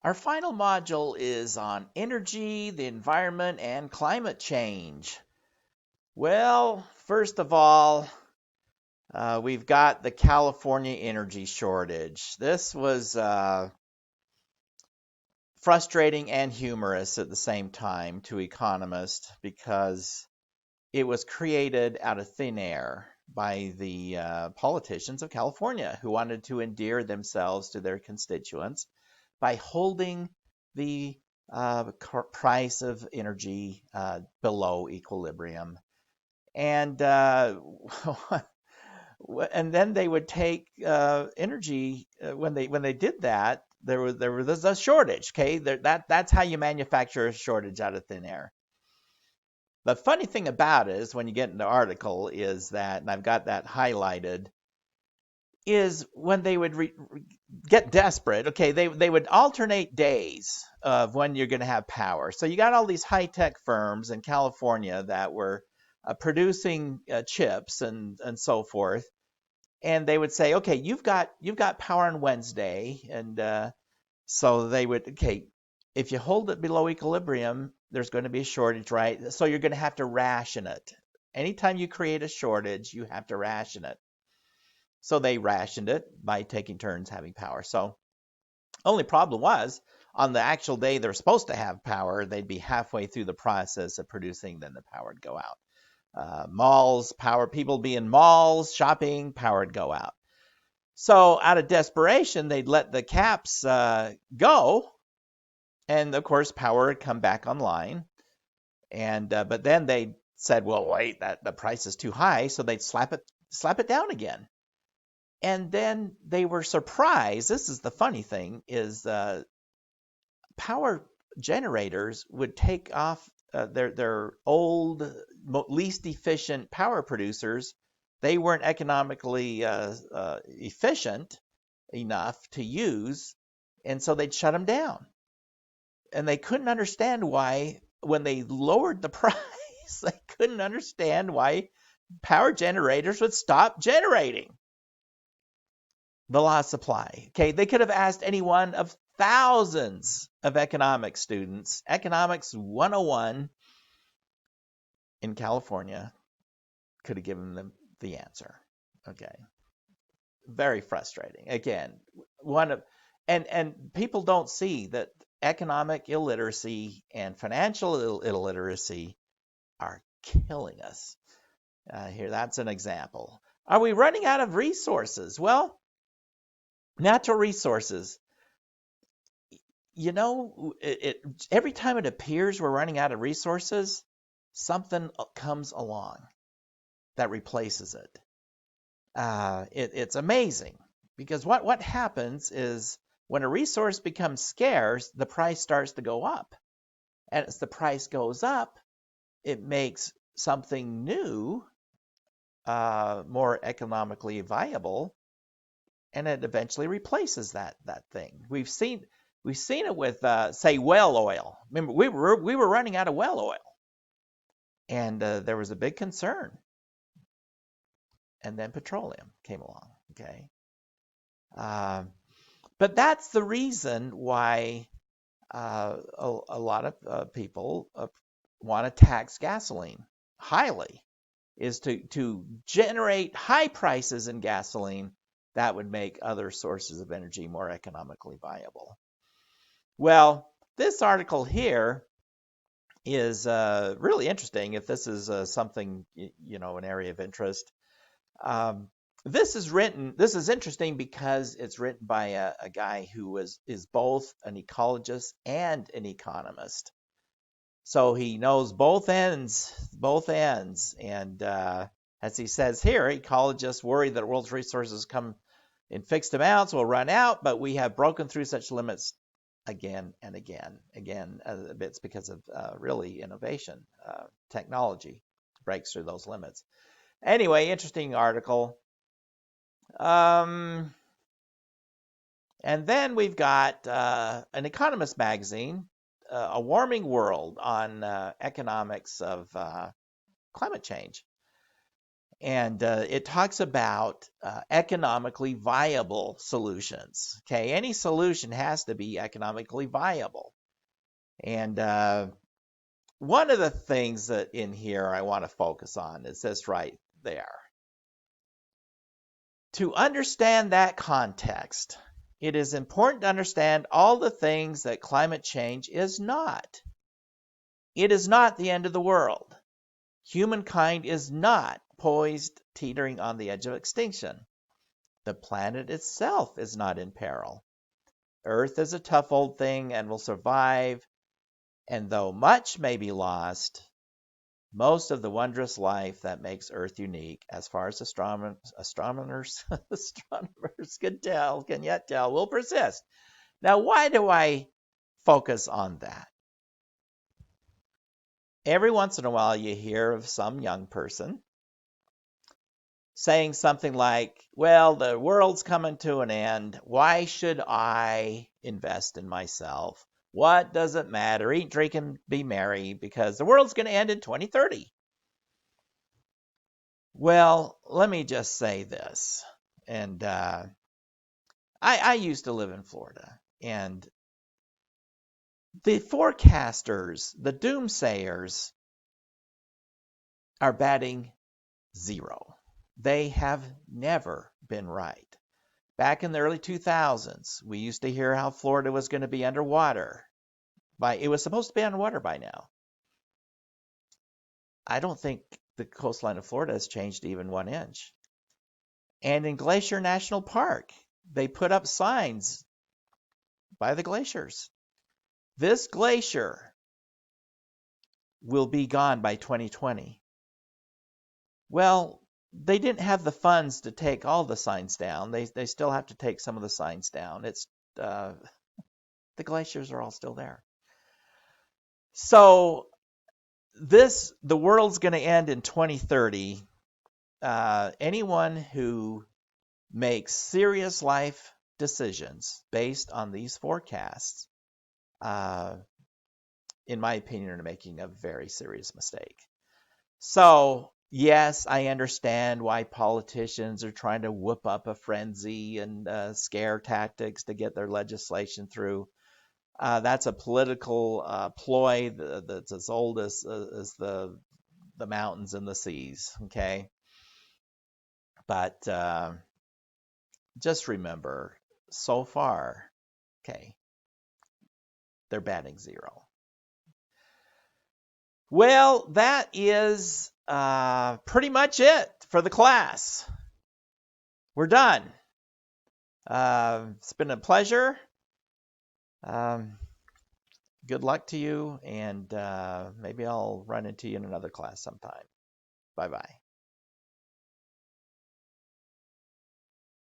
Our final module is on energy, the environment, and climate change. Well, first of all, we've got the California energy shortage. This was frustrating and humorous at the same time to economists because it was created out of thin air by the politicians of California who wanted to endear themselves to their constituents by holding the price of energy below equilibrium. And and then they would take energy when they did that. There's a shortage. Okay, that's how you manufacture a shortage out of thin air. The funny thing about it is when you get in the article is that, and I've got that highlighted, is when they would get desperate. Okay, they would alternate days of when you're going to have power. So you got all these high tech firms in California that were producing chips and so forth, and they would say, okay, you've got power on Wednesday, and so they would, okay, if you hold it below equilibrium, there's going to be a shortage, right? So you're going to have to ration it. Anytime you create a shortage, you have to ration it. So they rationed it by taking turns having power. So only problem was on the actual day they're supposed to have power, they'd be halfway through the process of producing, then the power would go out. Malls, power, people be in malls, shopping, power would go out. So out of desperation, they'd let the caps go, and of course, power would come back online. And but then they said, well, wait, that the price is too high, so they'd slap it down again. And then they were surprised. This is the funny thing: is power generators would take off their old, least efficient power producers. They weren't economically efficient enough to use, and so they'd shut them down. And they couldn't understand why, when they lowered the price, they couldn't understand why power generators would stop generating. The law of supply. Okay, they could have asked any one of thousands of economics students, Economics 101 in California could have given them the answer. Okay, very frustrating. Again, one of and people don't see that economic illiteracy and financial illiteracy are killing us. Here, that's an example. Are we running out of resources? Well, natural resources. Every time it appears we're running out of resources, something comes along that replaces it. It's amazing because what happens is when a resource becomes scarce, the price starts to go up. And as the price goes up, it makes something new more economically viable, and it eventually replaces that thing. We've seen it with say whale oil. Remember, we were running out of whale oil, and there was a big concern. And then petroleum came along. Okay, uh, but that's the reason why a lot of people want to tax gasoline highly, is to generate high prices in gasoline that would make other sources of energy more economically viable. Well, this article here is really interesting if this is something, an area of interest. Um, this is interesting because it's written by a guy who is both an ecologist and an economist. So he knows both ends. And as he says here, ecologists worry that the world's resources come in fixed amounts will run out, but we have broken through such limits again and again. Again, it's because of really innovation. Technology breaks through those limits. Anyway, interesting article. Um, and then we've got an Economist magazine, A Warming World, on economics of climate change. And it talks about economically viable solutions. Okay, any solution has to be economically viable. And one of the things that in here I want to focus on is this right there. To understand that context, it is important to understand all the things that climate change is not. It is not the end of the world. Humankind is not poised, teetering on the edge of extinction. The planet itself is not in peril. Earth is a tough old thing and will survive, and though much may be lost, most of the wondrous life that makes Earth unique, as far as astronomers can yet tell, will persist. Now, why do I focus on that? Every once in a while, you hear of some young person saying something like, well, the world's coming to an end. Why should I invest in myself? What does it matter? Eat, drink, and be merry, because the world's going to end in 2030. Well, let me just say this. And I used to live in Florida, and the forecasters, the doomsayers, are batting zero. They have never been right. Back in the early 2000s, we used to hear how Florida was going to be underwater. It was supposed to be underwater by now. I don't think the coastline of Florida has changed even 1 inch. And in Glacier National Park, they put up signs by the glaciers. This glacier will be gone by 2020. Well, they didn't have the funds to take all the signs down. They still have to take some of the signs down. The glaciers are all still there. So the world's going to end in 2030. Anyone who makes serious life decisions based on these forecasts, in my opinion, are making a very serious mistake. So, yes, I understand why politicians are trying to whoop up a frenzy and scare tactics to get their legislation through. That's a political ploy that's as old as the mountains and the seas. Okay, but just remember, so far, okay, they're batting zero. Well, that is pretty much it for the class. We're done. It's been a pleasure. Good luck to you, and maybe I'll run into you in another class sometime. Bye-bye.